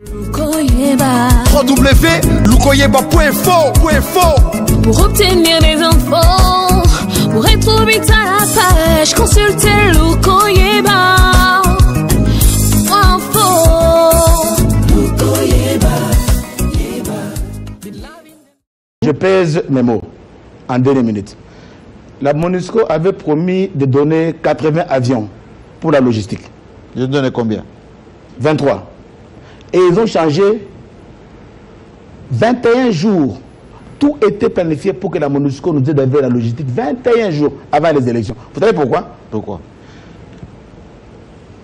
www.lukoyeba.info. Pour obtenir des infos, pour être vite à la page, consultez Lukoyeba. Je pèse mes mots en 2 minutes. La MONUSCO avait promis de donner 80 avions pour la logistique. Ils ont donné combien? 23. Et ils ont changé 21 jours. Tout était planifié pour que la MONUSCO nous aide avec la logistique 21 jours avant les élections. Vous savez pourquoi? Pourquoi?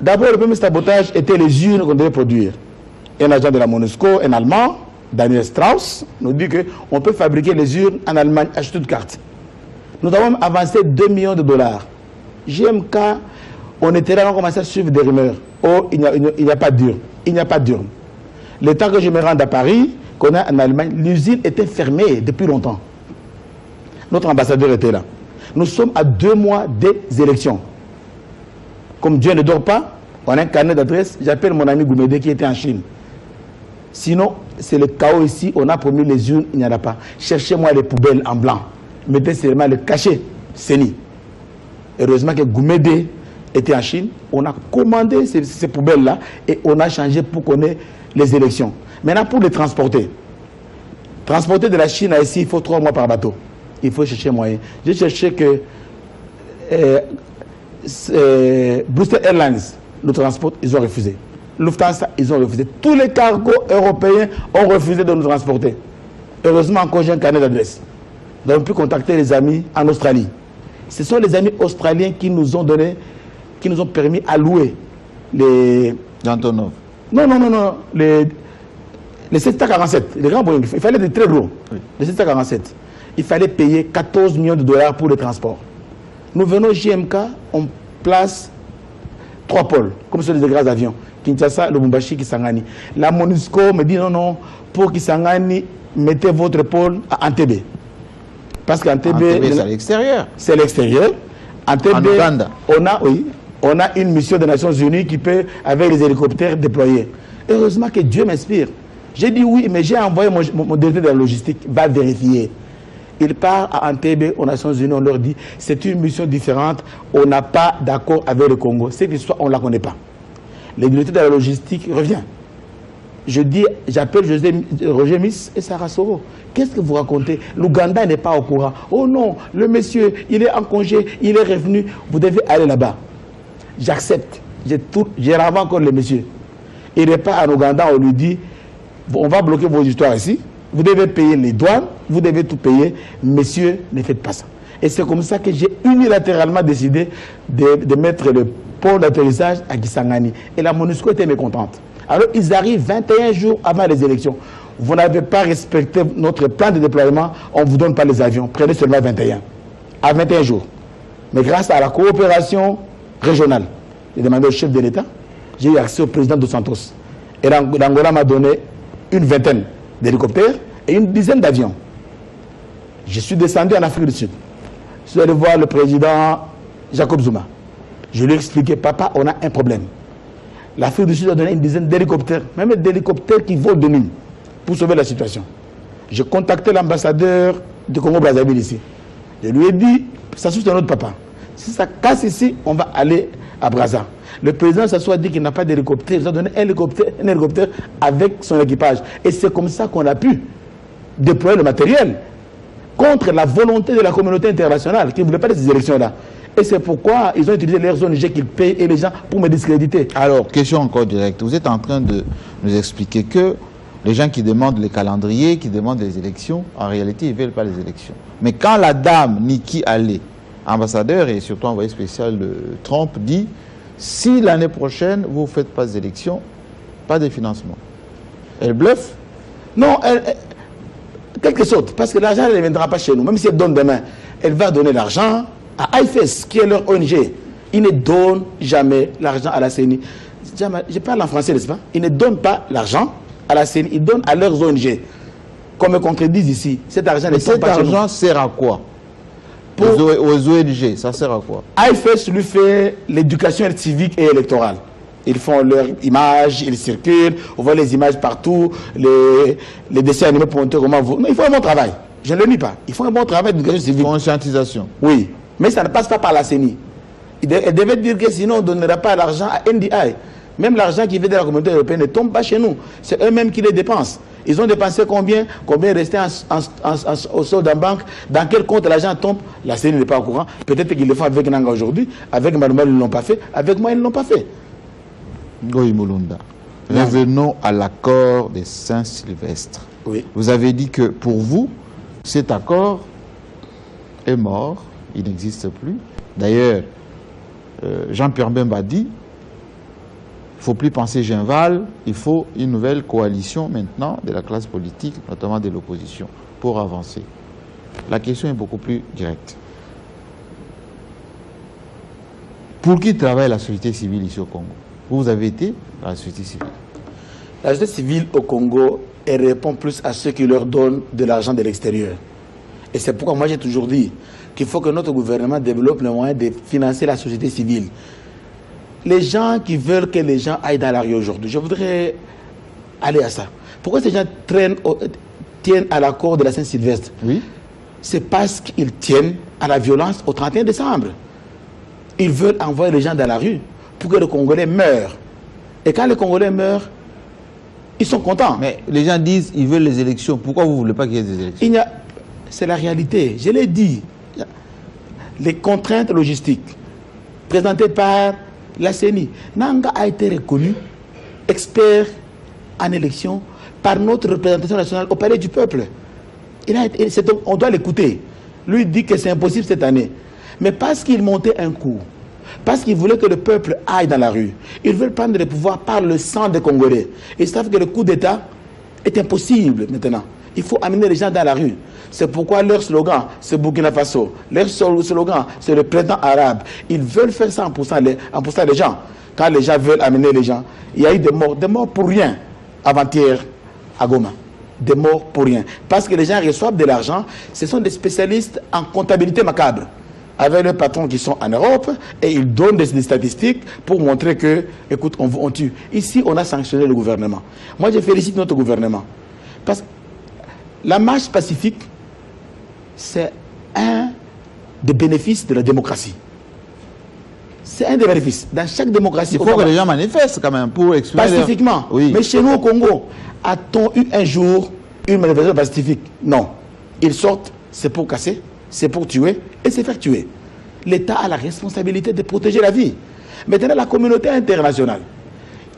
D'abord, le premier sabotage était les urnes qu'on devait produire. Un agent de la MONUSCO, un Allemand, Daniel Strauss, nous dit qu'on peut fabriquer les urnes en Allemagne à Stuttgart. Nous avons avancé 2 millions de dollars. GMK, on était là, on a commencé à suivre des rumeurs. Oh, il n'y a pas d'urne. Il n'y a pas d'urne. Le temps que je me rende à Paris, qu'on a en Allemagne, l'usine était fermée depuis longtemps. Notre ambassadeur était là. Nous sommes à 2 mois des élections. Comme Dieu ne dort pas, on a un carnet d'adresse. J'appelle mon ami Goumédé qui était en Chine. Sinon, c'est le chaos ici. On a promis les urnes, il n'y en a pas. Cherchez-moi les poubelles en blanc. Mettez seulement le cachet, CENI. Heureusement que Goumédé était en Chine. On a commandé ces poubelles-là et on a changé pour qu'on ait les élections. Maintenant, pour les transporter. Transporter de la Chine à ici, il faut 3 mois par bateau. Il faut chercher moyen. J'ai cherché que Brussels Airlines nous transporte, ils ont refusé. Lufthansa, ils ont refusé. Tous les cargos européens ont refusé de nous transporter. Heureusement, encore j'ai un carnet d'adresse. Nous avons pu contacter les amis en Australie. Ce sont les amis australiens qui nous ont donné, qui nous ont permis à louer les... D'Antonov. Non. Les 747, les grands Boeing. Il fallait des très gros. Oui. Les 747. Il fallait payer 14 millions de dollars pour le transport. Nous venons JMK, on place 3 pôles, comme sur les grands avions. Kinshasa, Lubumbashi, Kisangani. La MONUSCO me dit non, pour Kisangani, mettez votre pôle à Entebbe. Parce qu'Entebbe, c'est à l'extérieur. C'est l'extérieur. Entebbe, en Uganda. On a une mission des Nations Unies qui peut, avec les hélicoptères déployés. Heureusement que Dieu m'inspire. J'ai dit oui, mais j'ai envoyé mon directeur de la logistique, va vérifier. Il part à Entebbe, aux Nations Unies, on leur dit c'est une mission différente, on n'a pas d'accord avec le Congo. Cette histoire, on ne la connaît pas. Le directeur de la logistique revient. Je dis, j'appelle Roger Miss et Sarah Soro. Qu'est-ce que vous racontez? L'Ouganda n'est pas au courant. Oh non, le monsieur, il est en congé, il est revenu, vous devez aller là-bas. J'accepte. J'ai ravi encore le monsieur. Il repart en Ouganda, on lui dit, on va bloquer vos histoires ici. Vous devez payer les douanes, vous devez tout payer. Messieurs, ne faites pas ça. Et c'est comme ça que j'ai unilatéralement décidé de mettre le pôle d'atterrissage à Kisangani. Et la MONUSCO était mécontente. Alors ils arrivent 21 jours avant les élections. Vous n'avez pas respecté notre plan de déploiement, on ne vous donne pas les avions. Prenez seulement 21. À 21 jours. Mais grâce à la coopération régionale, j'ai demandé au chef de l'État, j'ai eu accès au président dos Santos. Et l'Angola m'a donné une vingtaine d'hélicoptères et une dizaine d'avions. Je suis descendu en Afrique du Sud. Je suis allé voir le président Jacob Zuma. Je lui ai expliqué, papa, on a un problème. L'Afrique du Sud a donné une dizaine d'hélicoptères, même d'hélicoptères qui volent de nuit, pour sauver la situation. J'ai contacté l'ambassadeur du Congo-Brazzaville ici. Je lui ai dit, ça c'est notre papa. Si ça casse ici, on va aller à Brazza. Le président s'assoit dit qu'il n'a pas d'hélicoptère. Il a donné un hélicoptère avec son équipage. Et c'est comme ça qu'on a pu déployer le matériel contre la volonté de la communauté internationale qui ne voulait pas de ces élections-là. Et c'est pourquoi ils ont utilisé leurs ONG qu'ils payent et les gens pour me discréditer. Alors, question encore directe. Vous êtes en train de nous expliquer que les gens qui demandent les calendriers, qui demandent les élections, en réalité, ils ne veulent pas les élections. Mais quand la dame Nikki Haley, ambassadeur et surtout envoyé spécial de Trump, dit si l'année prochaine, vous ne faites pas d'élections, pas de financement. Elle bluffe? Non, quelque chose. Parce que l'argent ne viendra pas chez nous. Même si elle donne demain, elle va donner l'argent à IFES, qui est leur ONG. Ils ne donnent jamais l'argent à la CENI. Je parle en français, n'est-ce pas? Ils ne donnent pas l'argent à la CENI, ils donnent à leurs ONG. Comme me contredisent ici, cet argent ne tombe pas chez nous. Cet argent sert à quoi? Aux ONG, ça sert à quoi? IFES lui fait l'éducation civique et électorale. Ils font leurs images, ils circulent, on voit les images partout, les dessins animés pour montrer comment vous... Non, ils font un bon travail. Je ne le nie pas. Ils font un bon travail d'éducation civile. Conscientisation. Oui, mais ça ne passe pas par la CENI. Elle devait dire que sinon on ne donnera pas l'argent à NDI. Même l'argent qui vient de la communauté européenne ne tombe pas chez nous. C'est eux-mêmes qui les dépensent. Ils ont dépensé combien? Combien resté au solde en banque? Dans quel compte l'argent tombe? La CENI n'est pas au courant. Peut-être qu'ils le font avec Nanga aujourd'hui. Avec Manuel, ils ne l'ont pas fait. Avec moi, ils ne l'ont pas fait. Goy Mulunda, revenons à l'accord de Saint-Sylvestre. Oui. Vous avez dit que pour vous, cet accord est mort, il n'existe plus. D'ailleurs, Jean-Pierre Bemba dit, il ne faut plus penser Genval, il faut une nouvelle coalition maintenant de la classe politique, notamment de l'opposition, pour avancer. La question est beaucoup plus directe. Pour qui travaille la société civile ici au Congo? Vous avez été dans la société civile. La société civile au Congo, elle répond plus à ceux qui leur donnent de l'argent de l'extérieur. Et c'est pourquoi moi j'ai toujours dit qu'il faut que notre gouvernement développe le moyen de financer la société civile. Les gens qui veulent que les gens aillent dans la rue aujourd'hui, je voudrais aller à ça. Pourquoi ces gens tiennent à l'accord de la Saint-Sylvestre? Oui. C'est parce qu'ils tiennent à la violence au 31 décembre. Ils veulent envoyer les gens dans la rue pour que les Congolais meurent. Et quand les Congolais meurent, ils sont contents. Mais les gens disent qu'ils veulent les élections. Pourquoi vous ne voulez pas qu'il y ait des élections? C'est la réalité. Je l'ai dit. Les contraintes logistiques présentées par la CENI. Nanga a été reconnu expert en élection par notre représentation nationale au Palais du Peuple. On doit l'écouter. Lui dit que c'est impossible cette année. Mais parce qu'il montait un coup, parce qu'ils voulaient que le peuple aille dans la rue, ils veulent prendre le pouvoir par le sang des Congolais. Ils savent que le coup d'État est impossible maintenant. Il faut amener les gens dans la rue. C'est pourquoi leur slogan, c'est Burkina Faso. Leur slogan, c'est le printemps arabe. Ils veulent faire ça en poussant les gens. Quand les gens veulent amener les gens, il y a eu des morts pour rien avant-hier à Goma. Des morts pour rien. Parce que les gens reçoivent de l'argent, ce sont des spécialistes en comptabilité macabre, avec les patrons qui sont en Europe, et ils donnent des statistiques pour montrer que, écoute, on tue. Ici, on a sanctionné le gouvernement. Moi, je félicite notre gouvernement. Parce que la marche pacifique, c'est un des bénéfices de la démocratie. C'est un des bénéfices. Dans chaque démocratie... Il faut que les gens manifestent quand même pour exprimer... Pacifiquement. Oui. Mais chez nous au Congo, a-t-on eu un jour une manifestation pacifique? Non. Ils sortent, c'est pour casser, c'est pour tuer et c'est faire tuer. L'État a la responsabilité de protéger la vie. Maintenant, la communauté internationale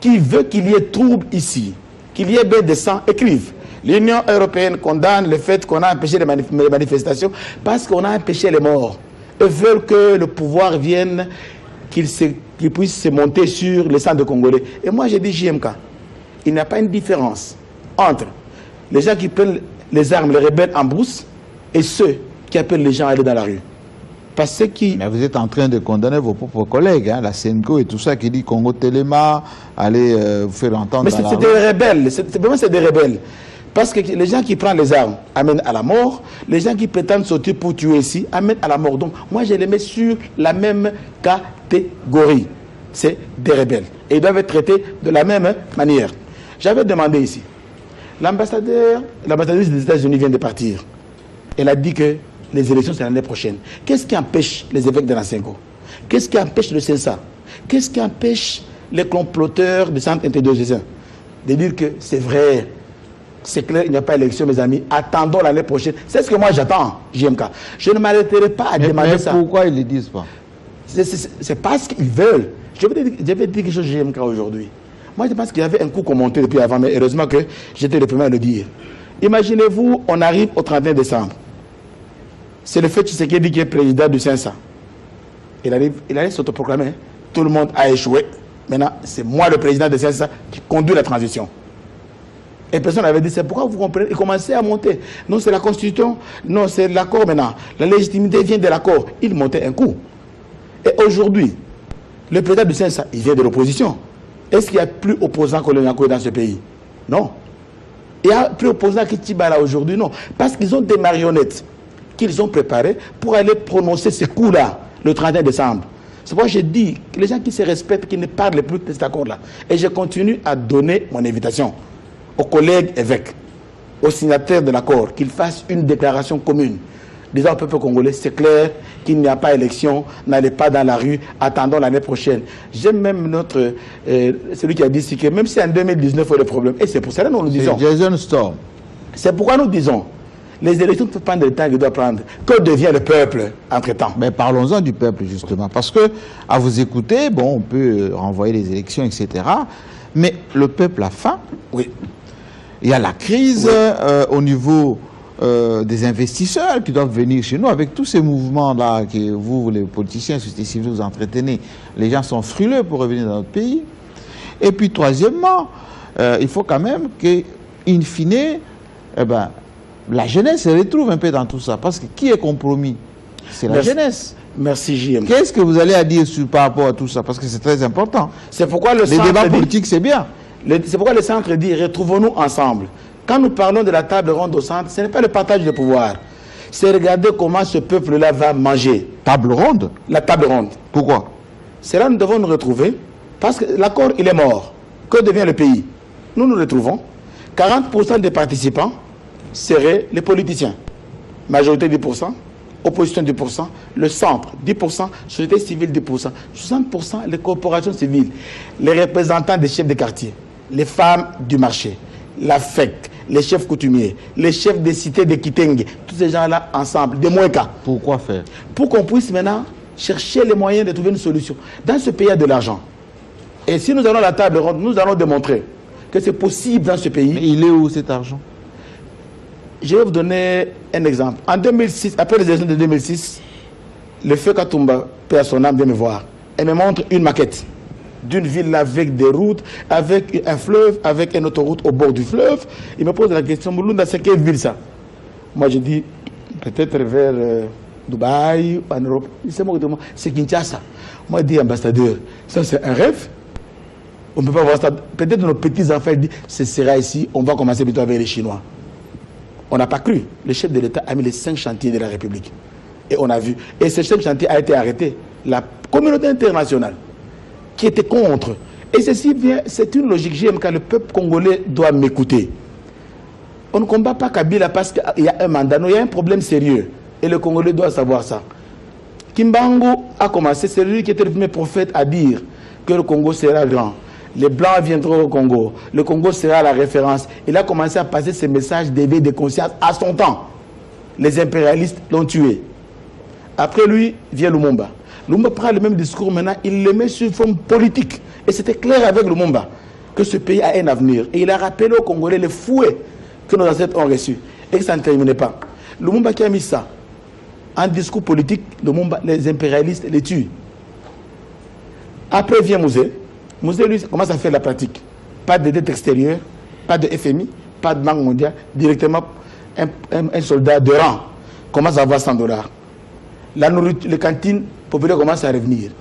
qui veut qu'il y ait trouble ici, qu'il y ait bain de sang, écrive. L'Union européenne condamne le fait qu'on a empêché les manifestations parce qu'on a empêché les morts. Ils veulent que le pouvoir vienne, qu'il puisse se monter sur les sangs de Congolais. Et moi, j'ai dit JMK, il n'y a pas une différence entre les gens qui prennent les armes, les rebelles en brousse, et ceux qui appellent les gens à aller dans la rue. Parce que... Mais vous êtes en train de condamner vos propres collègues, hein, la Senko et tout ça, qui dit Congo Téléma, allez vous faire entendre. Mais c'est des rebelles, c'est des rebelles. Parce que les gens qui prennent les armes amènent à la mort, les gens qui prétendent sortir pour tuer ici amènent à la mort. Donc moi je les mets sur la même catégorie. C'est des rebelles. Et ils doivent être traités de la même manière. J'avais demandé ici, l'ambassadrice des États-Unis vient de partir. Elle a dit que les élections c'est l'année prochaine. Qu'est-ce qui empêche les évêques de Nasenko? Qu'est-ce qui empêche le CENSA? Qu'est-ce qui empêche les comploteurs du centre interdéocésain de dire que c'est vrai? C'est clair, il n'y a pas d'élection, mes amis. Attendons l'année prochaine. C'est ce que moi j'attends, JMK. Je ne m'arrêterai pas à demander ça. Mais pourquoi ils ne le disent pas? C'est parce qu'ils veulent. Je vais dire quelque chose, JMK, aujourd'hui. Moi, je pense qu'il y avait un coup qu'on montait depuis avant, mais heureusement que j'étais le premier à le dire. Imaginez-vous, on arrive au 31 décembre. C'est le fait Tshisekedi qui est président du CENSA. Il allait s'autoproclamer. Tout le monde a échoué. Maintenant, c'est moi le président du CENSA qui conduit la transition. Et personne n'avait dit, c'est pourquoi vous comprenez, il commençait à monter. Non, c'est la Constitution, non, c'est l'accord maintenant. La légitimité vient de l'accord. Il montait un coup. Et aujourd'hui, le président du CENSA, il vient de l'opposition. Est-ce qu'il n'y a plus opposants que le Nyako dans ce pays? Non. Il n'y a plus opposants que Tibala aujourd'hui? Non. Parce qu'ils ont des marionnettes qu'ils ont préparées pour aller prononcer ce coup-là, le 31 décembre. C'est pourquoi je dis que les gens qui se respectent, qui ne parlent plus de cet accord-là. Et je continue à donner mon invitation aux collègues évêques, aux signataires de l'accord, qu'ils fassent une déclaration commune. Disant au peuple congolais, c'est clair qu'il n'y a pas élection, n'allez pas dans la rue, attendons l'année prochaine. J'aime même celui qui a dit que même si en 2019 il y a des problèmes, et c'est pour cela que nous disons. C'est Jason Storm. C'est pourquoi nous disons, les élections ne peuvent prendre le temps qu'ils doivent prendre. Que devient le peuple entre-temps? Mais parlons-en du peuple, justement. Parce que, à vous écouter, bon, on peut renvoyer les élections, etc. Mais le peuple a faim. Oui. Il y a la crise au niveau des investisseurs qui doivent venir chez nous. Avec tous ces mouvements-là que vous, les politiciens, société civile, vous entretenez, les gens sont frileux pour revenir dans notre pays. Et puis, troisièmement, il faut quand même qu'in fine, la jeunesse se retrouve un peu dans tout ça. Parce que qui est compromis? C'est la jeunesse. Merci, JM. Qu'est-ce que vous allez à dire par rapport à tout ça? Parce que c'est très important. C'est pourquoi les débats politiques, c'est bien. C'est pourquoi le centre dit, retrouvons-nous ensemble. Quand nous parlons de la table ronde au centre, ce n'est pas le partage de pouvoir. C'est regarder comment ce peuple-là va manger. Table ronde? La table ronde. Pourquoi? C'est là que nous devons nous retrouver. Parce que l'accord, il est mort. Que devient le pays? Nous nous retrouvons. 40% des participants seraient les politiciens. Majorité 10%, opposition 10%, le centre 10%, société civile 10%, 60% les corporations civiles, les représentants des chefs de quartier, les femmes du marché, la FEC, les chefs coutumiers, les chefs des cités de Kitenge, tous ces gens-là ensemble, des moins cas. Pourquoi faire? Pour qu'on puisse maintenant chercher les moyens de trouver une solution. Dans ce pays, il y a de l'argent. Et si nous allons à la table ronde, nous allons démontrer que c'est possible dans ce pays. Mais il est où cet argent? Je vais vous donner un exemple. En 2006, après les élections de 2006, le feu Katumba, paix à son âme, vient me voir. Elle me montre une maquette d'une ville avec des routes, avec un fleuve, avec une autoroute au bord du fleuve. Il me pose la question, Moulounda, c'est quelle ville ça? Moi, je dis, peut-être vers Dubaï, en Europe. C'est Kinshasa. Moi, je dis, ambassadeur, ça c'est un rêve. On ne peut pas voir ça. Peut-être nos petits-enfants disent, ce sera ici, on va commencer plutôt avec les Chinois. On n'a pas cru. Le chef de l'État a mis les 5 chantiers de la République. Et on a vu. Et ce 5 chantiers a été arrêté. La communauté internationale qui était contre. Et ceci vient, c'est une logique. J'aime quand le peuple congolais doit m'écouter. On ne combat pas Kabila parce qu'il y a un mandat. Non, il y a un problème sérieux. Et le Congolais doit savoir ça. Kimbangu a commencé, c'est lui qui était le premier prophète à dire que le Congo sera grand. Les Blancs viendront au Congo. Le Congo sera la référence. Il a commencé à passer ces messages d'éveil de conscience à son temps. Les impérialistes l'ont tué. Après lui, vient Lumumba. Lumumba prend le même discours maintenant, il le met sur forme politique. Et c'était clair avec Lumumba que ce pays a un avenir. Et il a rappelé aux Congolais les fouets que nos ancêtres ont reçus. Et que ça ne terminait pas. Lumumba qui a mis ça en discours politique, Lumumba, les impérialistes les tuent. Après vient Mouzé. Mouzé, lui, commence à faire la pratique. Pas de dette extérieure, pas de FMI, pas de Banque mondiale. Directement, un soldat de rang commence à avoir $100. La nourriture, les cantines populaires commencent à revenir.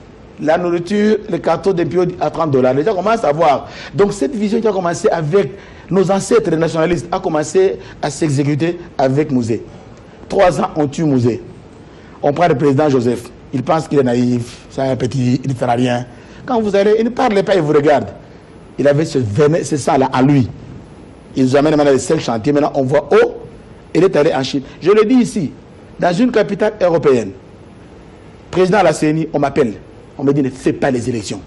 La nourriture, les cartons de bio à $30. Les gens commencent à voir. Donc cette vision qui a commencé avec nos ancêtres nationalistes a commencé à s'exécuter avec Mouzé. 3 ans, on tue Mouzé. On prend le président Joseph. Il pense qu'il est naïf, c'est un petit, il ne fera rien. Quand vous allez, il ne parle pas, il vous regarde. Il avait ce sang-là à lui. Il nous amène maintenant les 5 chantiers. Maintenant, on voit, oh, il est allé en Chine. Je le dis ici, dans une capitale européenne, président de la CENI, on m'appelle. On me dit, ne fais pas les élections.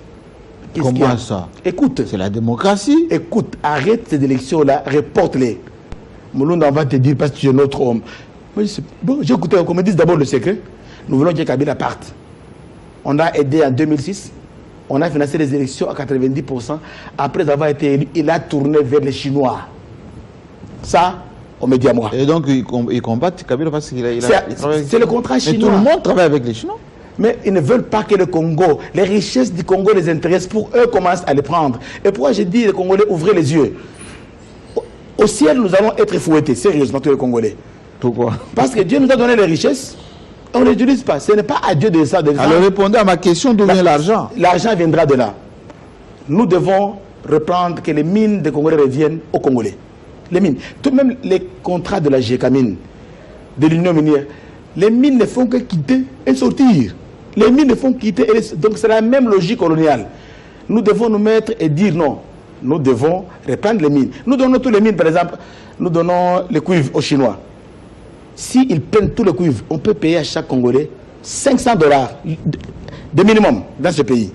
Comment ça? Écoute. C'est la démocratie. Écoute, arrête ces élections-là, reporte-les. Moulounda, on va te dire parce que tu es notre homme. Bon, j'ai écouté, qu'on me dise d'abord le secret. Nous voulons que Kabila parte. On a aidé en 2006. On a financé les élections à 90%. Après avoir été élu, il a tourné vers les Chinois. Ça, on me dit à moi. Et donc, ils combattent Kabila parce qu'il a... C'est le contrat chinois. Mais tout le monde travaille avec les Chinois. Mais ils ne veulent pas que le Congo, les richesses du Congo les intéressent. Pour eux, commencent à les prendre. Et pourquoi j'ai dit les Congolais, ouvrez les yeux. Au ciel, nous allons être fouettés, sérieusement, tous les Congolais. Pourquoi? Parce que Dieu nous a donné les richesses. On ne les utilise pas. Ce n'est pas à Dieu de ça. Alors répondez à ma question, d'où vient l'argent? L'argent viendra de là. Nous devons reprendre que les mines des Congolais reviennent aux Congolais. Les mines. Tout de même les contrats de la GECAMINE, de l'Union minière, les mines ne font que quitter et sortir. Les mines ne font quitter. Donc c'est la même logique coloniale. Nous devons nous mettre et dire non. Nous devons reprendre les mines. Nous donnons tous les mines, par exemple, nous donnons les cuivres aux Chinois. S'ils prennent tous les cuivres, on peut payer à chaque Congolais $500 de minimum dans ce pays.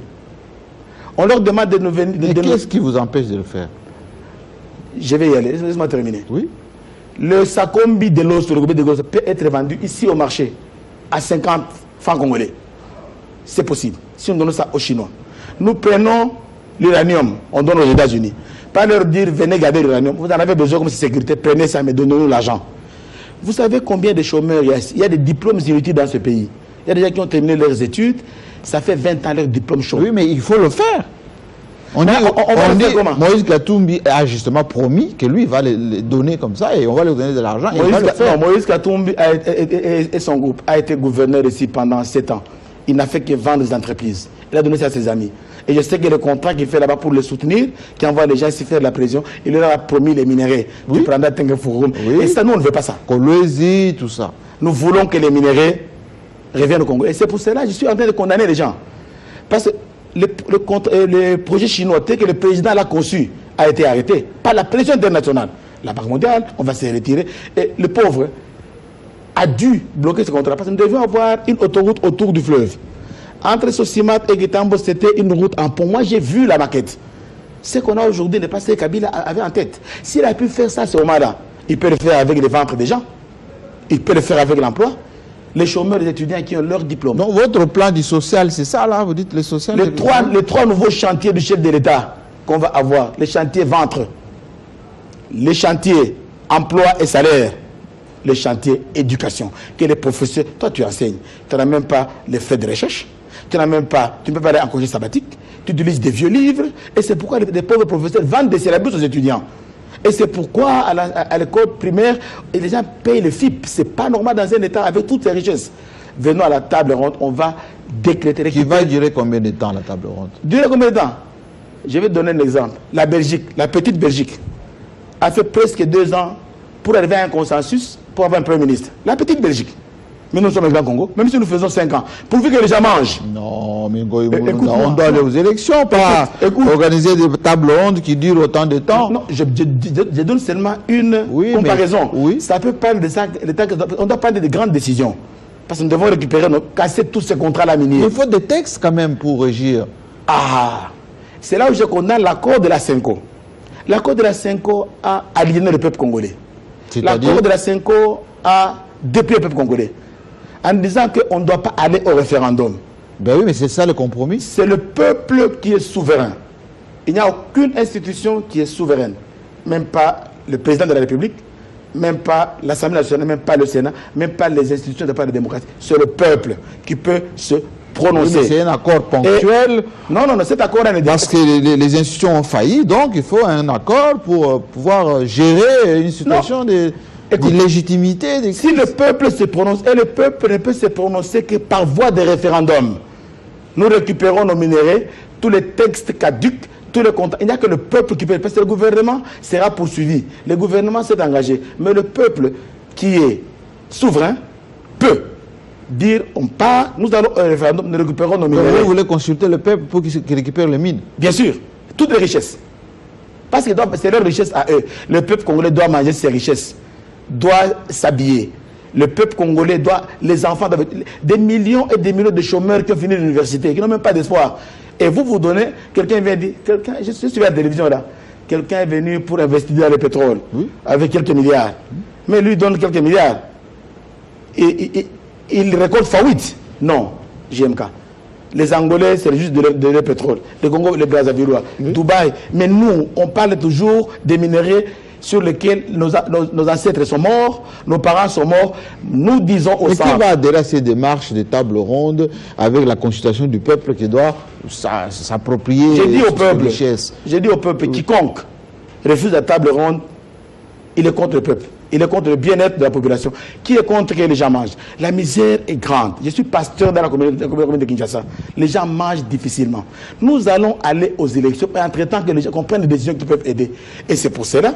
On leur demande de nous venir... Mais qu'est-ce qui vous empêche de le faire? Je vais y aller, laisse-moi terminer. Oui. Le Sakombi de l'os, le de l'os peut être vendu ici au marché à 50 francs congolais. C'est possible. Si on donne ça aux Chinois. Nous prenons l'uranium, on donne aux États-Unis. Pas leur dire, venez garder l'uranium. Vous en avez besoin comme sécurité, prenez ça, mais donnez-nous l'argent. Vous savez combien de chômeurs il y a ici? Il y a des diplômes inutiles dans ce pays. Il y a des gens qui ont terminé leurs études. Ça fait 20 ans leur diplôme chaud. Oui, mais il faut le faire. On dit Moïse Katumbi a justement promis que lui va les donner comme ça et on va lui donner de l'argent. Moïse Katumbi et son groupe a été gouverneur ici pendant 7 ans. Il n'a fait que vendre des entreprises. Il a donné ça à ses amis. Et je sais que le contrat qu'il fait là-bas pour le soutenir, qui envoie les gens ici faire de la pression, il leur a promis les minéraux. Oui. Du Pranda Tengeforum. Oui. Et ça, nous, on ne veut pas ça. Kolwezi, tout ça. Nous voulons que les minéraux reviennent au Congo. Et c'est pour cela que je suis en train de condamner les gens. Parce que le projet chinois, tel que le président l'a conçu, a été arrêté par la pression internationale. La Banque mondiale, on va se retirer. Et le pauvre a dû bloquer ce contrat parce que nous devions avoir une autoroute autour du fleuve. Entre Sosimat et Guetambo, c'était une route en pont. Moi, j'ai vu la maquette. Ce qu'on a aujourd'hui n'est pas ce que Kabila avait en tête. S'il a pu faire ça, c'est Omara. Il peut le faire avec les ventres des gens. Il peut le faire avec l'emploi. Les chômeurs, les étudiants qui ont leur diplôme. Donc, votre plan du social, c'est ça, là? Vous dites le social? Les trois nouveaux chantiers du chef de l'État qu'on va avoir. Les chantiers ventre. Les chantiers emploi et salaire. Les chantiers éducation. Que les professeurs, toi tu enseignes, tu n'as même pas les frais de recherche, tu n'as même pas, tu ne peux pas aller en congé sabbatique, tu utilises des vieux livres, et c'est pourquoi les pauvres professeurs vendent des syllabus aux étudiants. Et c'est pourquoi à l'école primaire, les gens payent le FIP. C'est pas normal dans un État avec toutes ces richesses. Venons à la table ronde, on va décréter. Qui va durer combien de temps la table ronde? Durer combien de temps? Je vais donner un exemple. La Belgique, la petite Belgique, a fait presque 2 ans pour arriver à un consensus pour avoir un Premier ministre. La petite Belgique. Mais nous sommes le Grand Congo, même si nous faisons 5 ans. Pourvu que les gens mangent. Non, mais on doit aller aux élections, pas organiser des tables rondes qui durent autant de temps. Non, je donne seulement une comparaison. Oui. Ça peut parler de ça, on doit prendre de grandes décisions. Parce que nous devons récupérer, casser tous ces contrats-là miniers. Il faut des textes quand même pour régir. Ah, c'est là où je condamne l'accord de la Cinco. L'accord de la Cinco a aliéné le peuple congolais. L'accord de la Cinco a déplié le peuple congolais. En disant qu'on ne doit pas aller au référendum. Ben oui, mais c'est ça le compromis. C'est le peuple qui est souverain. Il n'y a aucune institution qui est souveraine. Même pas le président de la République, même pas l'Assemblée nationale, même pas le Sénat, même pas les institutions de la démocratie. C'est le peuple qui peut se prononcer. Oui, c'est un accord ponctuel. Non, cet accord est... Parce que les institutions ont failli, donc il faut un accord pour pouvoir gérer une situation d'illégitimité. Si le peuple se prononce, et le peuple ne peut se prononcer que par voie de référendum, nous récupérons nos minéraux, tous les textes caducs, tous les contrats. Il n'y a que le peuple qui peut, parce que le gouvernement sera poursuivi. Le gouvernement s'est engagé. Mais le peuple qui est souverain peut dire, on part, nous allons au référendum, nous récupérons nos minéraux. Vous voulez consulter le peuple pour qu'il récupère les mines? Bien sûr, toutes les richesses. Parce que c'est leur richesse à eux. Le peuple congolais doit manger ses richesses, doit s'habiller. Le peuple congolais doit, les enfants, des millions et des millions de chômeurs qui ont fini l'université, qui n'ont même pas d'espoir. Et vous donnez, quelqu'un vient dire, je suis à la télévision là, quelqu'un est venu pour investir dans le pétrole, avec quelques milliards. Mais lui donne quelques milliards. Et il récolte x8. Non, JMK. Les Angolais, c'est juste de le pétrole. Les Congo, les Brazzavillois, Dubaï. Mais nous, on parle toujours des minéraux sur lesquels nos ancêtres sont morts, nos parents sont morts. Nous disons au centre. Mais qui va adhérer à ces démarches de table ronde avec la consultation du peuple qui doit s'approprier ces richesses? J'ai dit au peuple, quiconque refuse la table ronde, il est contre le peuple. Il est contre le bien-être de la population. Qui est contre que les gens mangent? La misère est grande. Je suis pasteur dans la communauté de Kinshasa. Les gens mangent difficilement. Nous allons aller aux élections entre-temps que les gens comprennent les décisions qui peuvent aider. Et c'est pour cela,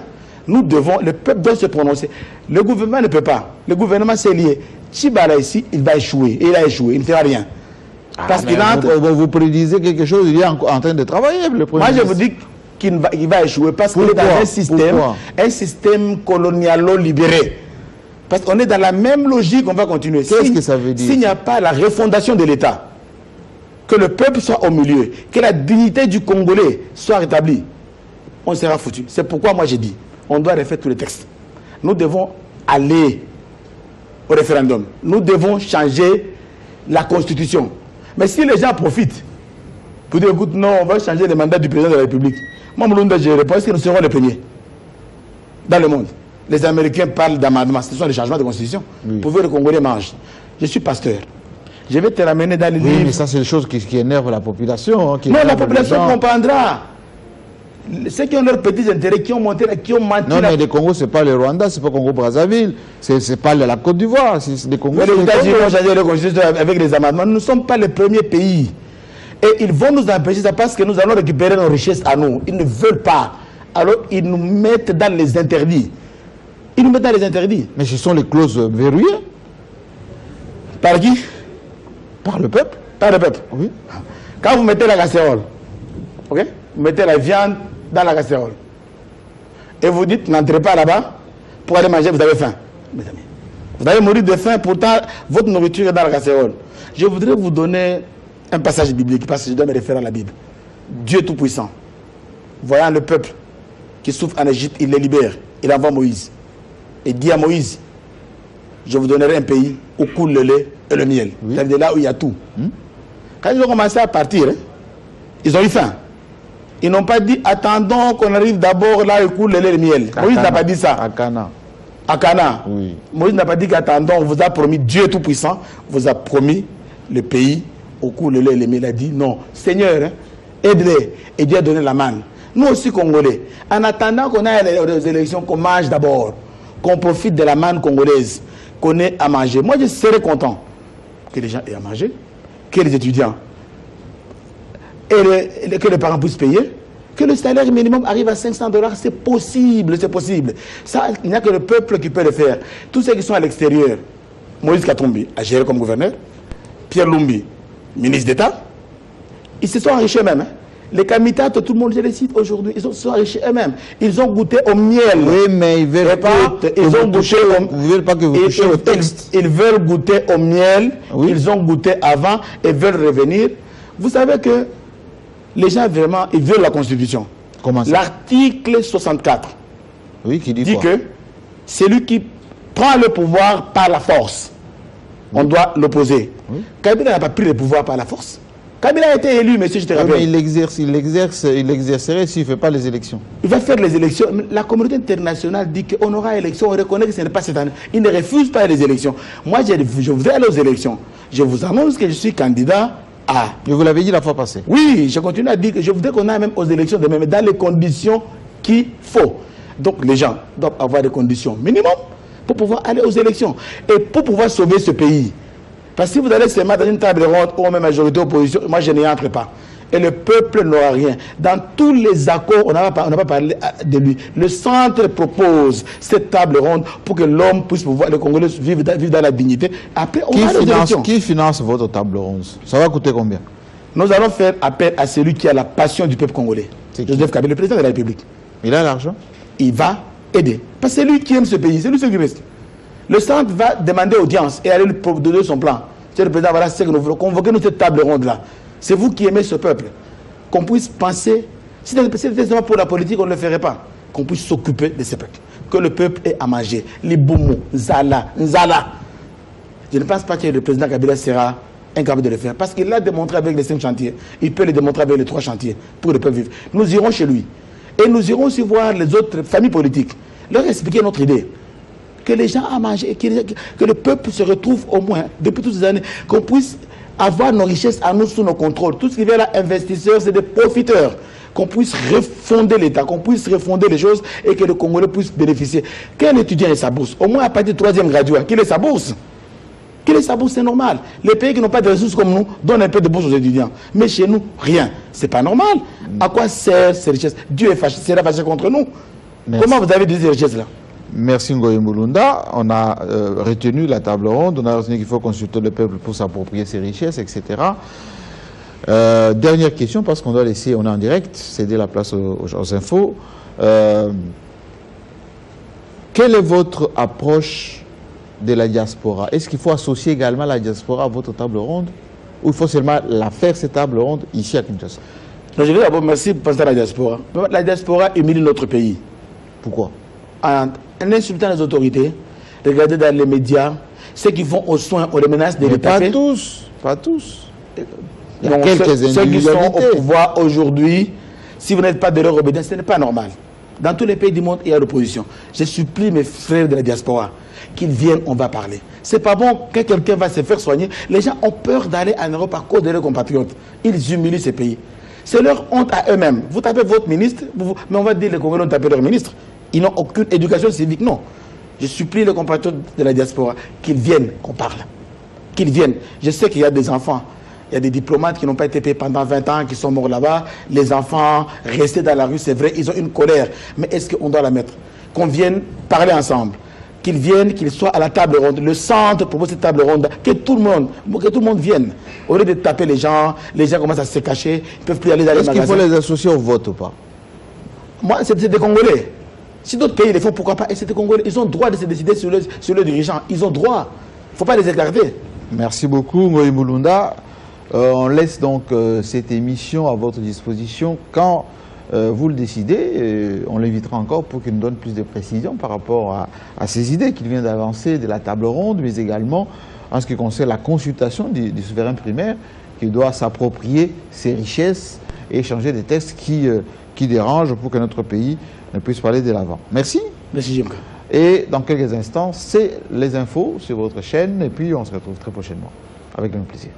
le peuple doit se prononcer. Le gouvernement ne peut pas. Le gouvernement s'est lié. Chibala ici, il va échouer. Et il a échoué. Il ne fera rien. Parce qu'il vous prédisez quelque chose, il est en train de travailler. Moi, je vous dis qu'il va échouer parce qu'il est dans un système colonialo-libéré. Parce qu'on est dans la même logique, on va continuer. Qu'est-ce que ça veut dire? S'il n'y a pas la refondation de l'État, que le peuple soit au milieu, que la dignité du Congolais soit rétablie, on sera foutu. C'est pourquoi moi j'ai dit, on doit refaire tous les textes. Nous devons aller au référendum. Nous devons changer la Constitution. Mais si les gens profitent pour dire, écoute, non, on va changer le mandat du président de la République. Moi, je réponds, est-ce que nous serons les premiers dans le monde? Les Américains parlent d'amendement, ce sont des changements de constitution. Oui. Pour que les Congolais mangent. Je suis pasteur. Je vais te ramener dans les livres. Mais ça, c'est des choses qui énervent la population. Hein, non, la population comprendra. Ceux qui ont leurs petits intérêts, qui ont monté, qui ont menti. Non, mais le Congo, ce n'est pas le Rwanda, ce n'est pas le Congo-Brazzaville, ce n'est pas la Côte d'Ivoire, c'est des Congos. Les États-Unis vont changer leur constitution avec les amendements. Nous ne sommes pas les premiers pays. Et ils vont nous empêcher ça parce que nous allons récupérer nos richesses à nous. Ils ne veulent pas. Alors, ils nous mettent dans les interdits. Ils nous mettent dans les interdits. Mais ce sont les clauses verrouillées. Par qui? Par le peuple. Par le peuple. Oui. Quand vous mettez la casserole, ok? Vous mettez la viande dans la casserole. Et vous dites, n'entrez pas là-bas pour aller manger, vous avez faim. Mes amis. Vous allez mourir de faim, pourtant, votre nourriture est dans la casserole. Je voudrais vous donner un passage biblique, parce que je dois me référer à la Bible. Dieu Tout-Puissant, voyant le peuple qui souffre en Égypte, il les libère. Il envoie Moïse. Et dit à Moïse, je vous donnerai un pays où coule le lait et le miel. Oui. C'est là où il y a tout. Quand ils ont commencé à partir, hein, ils ont eu faim. Ils n'ont pas dit, attendons qu'on arrive d'abord là où coule le lait et le miel. Moïse n'a pas dit ça. À Cana. À Cana. Oui. Moïse n'a pas dit qu'attendons, on vous a promis, Dieu Tout-Puissant vous a promis le pays où coule le lait et le miel. Il a dit, non, Seigneur, hein, aide-les. Et Dieu a donné la manne. Nous aussi, Congolais, en attendant qu'on aille les élections, qu'on mange d'abord, qu'on profite de la manne congolaise, qu'on ait à manger. Moi, je serais content que les gens aient à manger, que les étudiants, et que les parents puissent payer, que le salaire minimum arrive à 500 $. C'est possible, c'est possible. Ça, il n'y a que le peuple qui peut le faire. Tous ceux qui sont à l'extérieur, Moïse Katumbi a géré comme gouverneur, Pierre Lumbi, ministre d'État, ils se sont enrichis eux-mêmes. Hein. Les Kamita, tout le monde, je les cite aujourd'hui, ils se sont enrichis eux-mêmes. Ils ont goûté au miel. Oui, mais ils veulent pas. Ils ont goûté au miel. Pas que vous touchez au texte. Ils veulent goûter au miel. Oui. Ils ont goûté avant et veulent revenir. Vous savez que les gens vraiment, ils veulent la Constitution. Comment ça? L'article 64 oui, qui dit que celui qui prend le pouvoir par la force, on doit l'opposer. Oui. Kabila n'a pas pris le pouvoir par la force. Kabila a été élu, monsieur, je te rappelle. Mais il exercerait s'il ne fait pas les élections. Il va faire les élections. La communauté internationale dit qu'on aura élection, on reconnaît que ce n'est pas cette année. Il ne refuse pas les élections. Moi, je voudrais aller aux élections. Je vous annonce que je suis candidat à... Je vous l'avais dit la fois passée. Oui, je continue à dire que je voudrais qu'on aille même aux élections demain, mais dans les conditions qu'il faut. Donc les gens doivent avoir des conditions minimum pour pouvoir aller aux élections. Et pour pouvoir sauver ce pays. Parce que si vous allez se mettre dans une table ronde ou même majorité opposition, moi je n'y entre pas. Et le peuple n'aura rien. Dans tous les accords, on n'a pas parlé de lui. Le centre propose cette table ronde pour que l'homme puisse pouvoir, le Congolais vivre dans la dignité. Après, on va les élections. Qui finance votre table ronde? Ça va coûter combien? Nous allons faire appel à celui qui a la passion du peuple congolais. Joseph Kabila, le président de la République. Il a l'argent? Il va aider. Parce que c'est lui qui aime ce pays, c'est lui qui reste. Le centre va demander audience et aller lui donner son plan. Monsieur le président, voilà ce que nous voulons. Convoquez-nous cette table ronde-là. C'est vous qui aimez ce peuple. Qu'on puisse penser, si c'était seulement pour la politique, on ne le ferait pas. Qu'on puisse s'occuper de ce peuple. Que le peuple ait à manger. Les boumou, Nzala. Je ne pense pas que le président Kabila sera incapable de le faire. Parce qu'il l'a démontré avec les 5 chantiers. Il peut le démontrer avec les 3 chantiers pour que le peuple vive. Nous irons chez lui. Et nous irons aussi voir les autres familles politiques. Leur expliquer notre idée. Que les gens aient à manger. Et que le peuple se retrouve au moins, depuis toutes ces années, qu'on puisse avoir nos richesses à nous sous nos contrôles. Tout ce qui vient là, investisseurs, c'est des profiteurs. Qu'on puisse refonder l'État, qu'on puisse refonder les choses et que le Congolais puisse bénéficier. Qu'un étudiant ait sa bourse, au moins à partir du 3e graduat, qu'il ait sa bourse. Qu'il ait sa bourse, c'est normal. Les pays qui n'ont pas de ressources comme nous donnent un peu de bourse aux étudiants. Mais chez nous, rien. C'est pas normal. À quoi servent ces richesses? Dieu est fâché, sera fâché contre nous. Merci. Comment vous avez dit ces richesses-là? Merci Ngoï Mulunda. On a retenu la table ronde, on a retenu qu'il faut consulter le peuple pour s'approprier ses richesses, etc. Dernière question, parce qu'on doit laisser, on est en direct, céder la place aux infos. Quelle est votre approche de la diaspora? Est-ce qu'il faut associer également la diaspora à votre table ronde? Ou il faut seulement la faire, cette table ronde, ici à Kinshasa? Donc, je vais d'abord merci pour penser à la diaspora. La diaspora humilie notre pays. Pourquoi? En insultant les autorités, regardez dans les médias, ceux qui vont aux soins, on les menace de les taper. Pas tous, pas tous. Il y a Donc, quelques ceux qui sont individualités. au pouvoir aujourd'hui, si vous n'êtes pas de leur obédience, ce n'est pas normal. Dans tous les pays du monde, il y a l'opposition. Je supplie mes frères de la diaspora qu'ils viennent, on va parler. C'est pas bon que quelqu'un va se faire soigner. Les gens ont peur d'aller en Europe à cause de leurs compatriotes. Ils humilient ces pays. C'est leur honte à eux-mêmes. Vous tapez votre ministre, mais on va dire les Congolais ont tapé leur ministre. Ils n'ont aucune éducation civique, non. Je supplie les compatriotes de la diaspora qu'ils viennent, qu'on parle. Qu'ils viennent. Je sais qu'il y a des enfants. Il y a des diplomates qui n'ont pas été payés pendant 20 ans, qui sont morts là-bas. Les enfants restés dans la rue, c'est vrai, ils ont une colère. Mais est-ce qu'on doit la mettre? Qu'on vienne parler ensemble. Qu'ils viennent, qu'ils soient à la table ronde. Le centre propose cette table ronde. Que tout le monde vienne. Au lieu de taper les gens commencent à se cacher. Ils ne peuvent plus aller dans les magasins. Est-ce qu'il faut les associer au vote ou pas? Moi, c'est des Congolais. Si d'autres pays les font, pourquoi pas? Et c'est des Congolais. Ils ont droit de se décider sur le dirigeant. Ils ont droit. Il ne faut pas les écarter. Merci beaucoup, Ngoï Mulunda. On laisse donc cette émission à votre disposition. Quand vous le décidez, on l'invitera encore pour qu'il nous donne plus de précisions par rapport à ces idées qu'il vient d'avancer de la table ronde, mais également en ce qui concerne la consultation du souverain primaire qui doit s'approprier ses richesses et changer des textes qui dérangent pour que notre pays ne puisse pas aller de l'avant. Merci. Merci, Jim. Et dans quelques instants, c'est les infos sur votre chaîne et puis on se retrouve très prochainement avec le même plaisir.